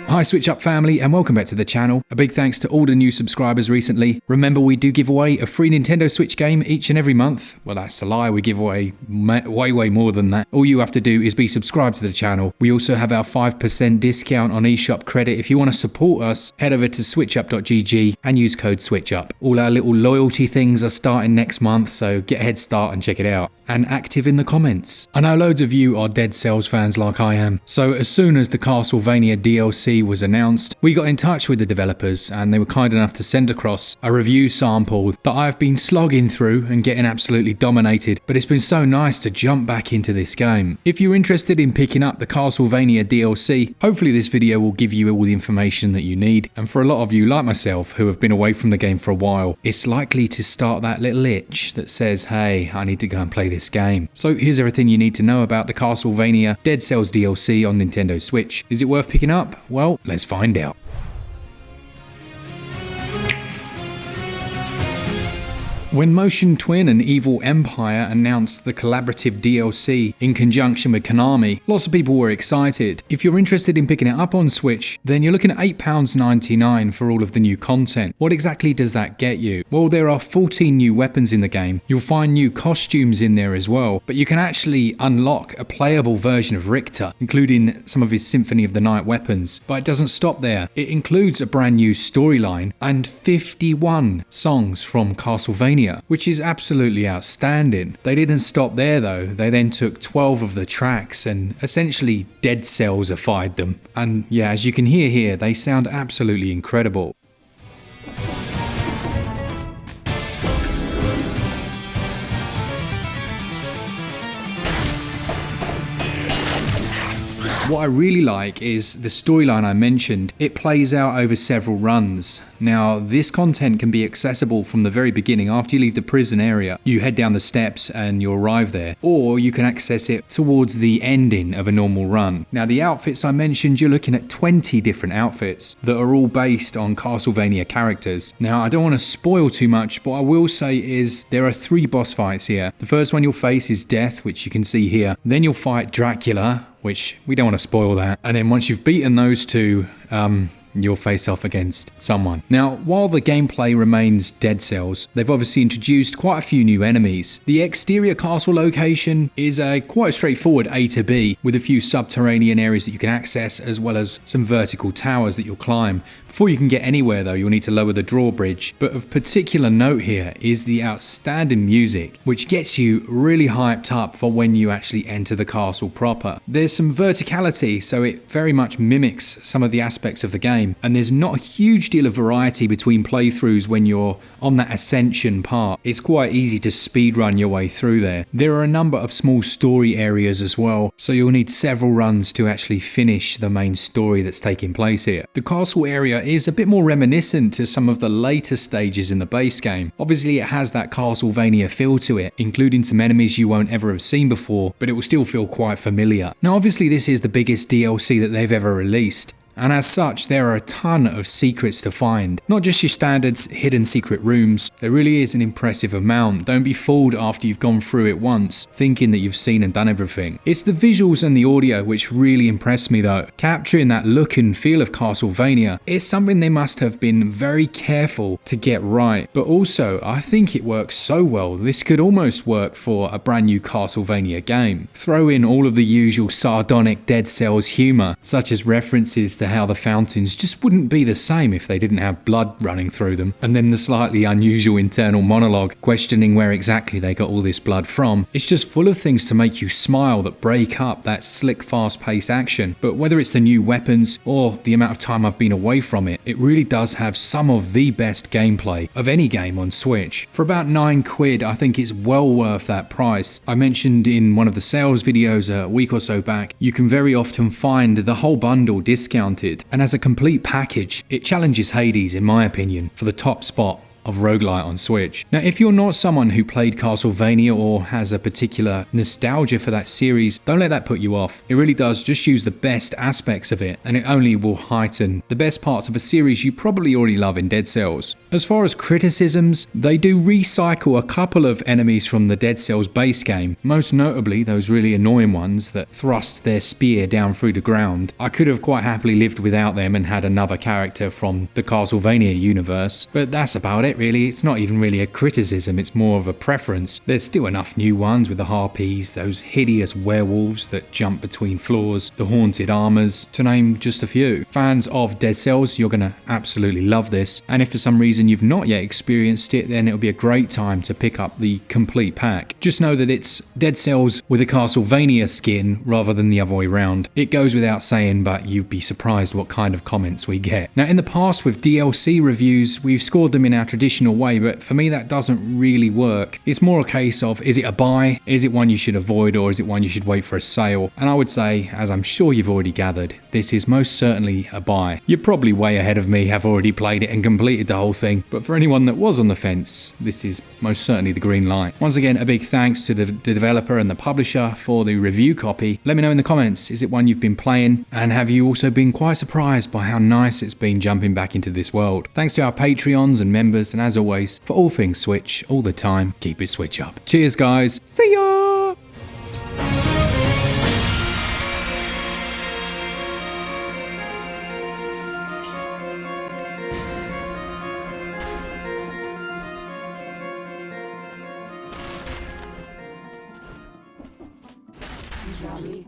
Hi SwitchUp family and welcome back to the channel. A big thanks to all the new subscribers recently. Remember, we do give away a free Nintendo Switch game each and every month. Well, that's a lie, we give away way more than that. All you have to do is be subscribed to the channel. We also have our 5% discount on eShop credit. If you want to support us, head over to switchup.gg and use code SwitchUp. All our little loyalty things are starting next month, so get a head start and check it out. And active in the comments. I know loads of you are Deadcell fans like I am, so as soon as the Castlevania DLC was announced, we got in touch with the developers and they were kind enough to send across a review sample that I've been slogging through and getting absolutely dominated, but it's been so nice to jump back into this game. If you're interested in picking up the Castlevania DLC, hopefully this video will give you all the information that you need, and for a lot of you like myself who have been away from the game for a while, it's likely to start that little itch that says, hey, I need to go and play this game. So here's everything you need to know about the Castlevania Deadcell's DLC on Nintendo Switch. Is it worth picking up? Well, let's find out. When Motion Twin and Evil Empire announced the collaborative DLC in conjunction with Konami, lots of people were excited. If you're interested in picking it up on Switch, then you're looking at £8.99 for all of the new content. What exactly does that get you? Well, there are 14 new weapons in the game. You'll find new costumes in there as well, but you can actually unlock a playable version of Richter, including some of his Symphony of the Night weapons. But it doesn't stop there. It includes a brand new storyline and 51 songs from Castlevania, which is absolutely outstanding. They didn't stop there though. They then took 12 of the tracks and essentially Deadcellified them. And yeah, as you can hear here, they sound absolutely incredible. What I really like is the storyline I mentioned. It plays out over several runs. Now, this content can be accessible from the very beginning after you leave the prison area. You head down the steps and you arrive there, or you can access it towards the ending of a normal run. Now, the outfits I mentioned, you're looking at 20 different outfits that are all based on Castlevania characters. Now, I don't want to spoil too much, but what I will say is there are 3 boss fights here. The first one you'll face is Death, which you can see here. Then you'll fight Dracula, which we don't want to spoil that. And then once you've beaten those two, you'll face off against someone. Now, while the gameplay remains Deadcell's, they've obviously introduced quite a few new enemies. The exterior castle location is a quite straightforward A to B, with a few subterranean areas that you can access, as well as some vertical towers that you'll climb. Before you can get anywhere though, you'll need to lower the drawbridge. But of particular note here is the outstanding music, which gets you really hyped up for when you actually enter the castle proper. There's some verticality, so it very much mimics some of the aspects of the game. And there's not a huge deal of variety between playthroughs when you're on that ascension part. It's quite easy to speedrun your way through there. There are a number of small story areas as well, so you'll need several runs to actually finish the main story that's taking place here. The castle area is a bit more reminiscent to some of the later stages in the base game. Obviously it has that Castlevania feel to it, including some enemies you won't ever have seen before, but it will still feel quite familiar. Now obviously this is the biggest DLC that they've ever released, and as such, there are a ton of secrets to find. Not just your standard hidden secret rooms, there really is an impressive amount. Don't be fooled after you've gone through it once, thinking that you've seen and done everything. It's the visuals and the audio which really impress me though. Capturing that look and feel of Castlevania is something they must have been very careful to get right. But also, I think it works so well, this could almost work for a brand new Castlevania game. Throw in all of the usual sardonic Deadcell's humour, such as references to how the fountains just wouldn't be the same if they didn't have blood running through them, and then the slightly unusual internal monologue questioning where exactly they got all this blood from. It's just full of things to make you smile that break up that slick, fast-paced action. But whether it's the new weapons or the amount of time I've been away from it, it really does have some of the best gameplay of any game on Switch. For about £9, I think it's well worth that price. I mentioned in one of the sales videos a week or so back, you can very often find the whole bundle discounted, and as a complete package, it challenges Hades in my opinion for the top spot of roguelite on Switch. Now, if you're not someone who played Castlevania or has a particular nostalgia for that series, don't let that put you off. It really does just use the best aspects of it, and it only will heighten the best parts of a series you probably already love in Dead Cells. As far as criticisms, they do recycle a couple of enemies from the Dead Cells base game, most notably those really annoying ones that thrust their spear down through the ground. I could have quite happily lived without them and had another character from the Castlevania universe, but that's about it really. It's not even really a criticism, it's more of a preference. There's still enough new ones with the harpies, those hideous werewolves that jump between floors, the haunted armors, to name just a few. Fans of Dead Cells, you're gonna absolutely love this, and if for some reason you've not yet experienced it, then it'll be a great time to pick up the complete pack. Just know that it's Dead Cells with a Castlevania skin rather than the other way around. It goes without saying, but you'd be surprised what kind of comments we get. Now, in the past with DLC reviews, we've scored them in our traditional way, but for me that doesn't really work. It's more a case of, is it a buy, is it one you should avoid, or is it one you should wait for a sale? And I would say, as I'm sure you've already gathered, this is most certainly a buy. You're probably way ahead of me, have already played it and completed the whole thing, but for anyone that was on the fence, this is most certainly the green light. Once again, a big thanks to the developer and the publisher for the review copy. Let me know in the comments, is it one you've been playing, and have you also been quite surprised by how nice it's been jumping back into this world? Thanks to our Patreons and members, and as always, for all things Switch, all the time, keep it Switch up. Cheers guys, see ya! Jolly.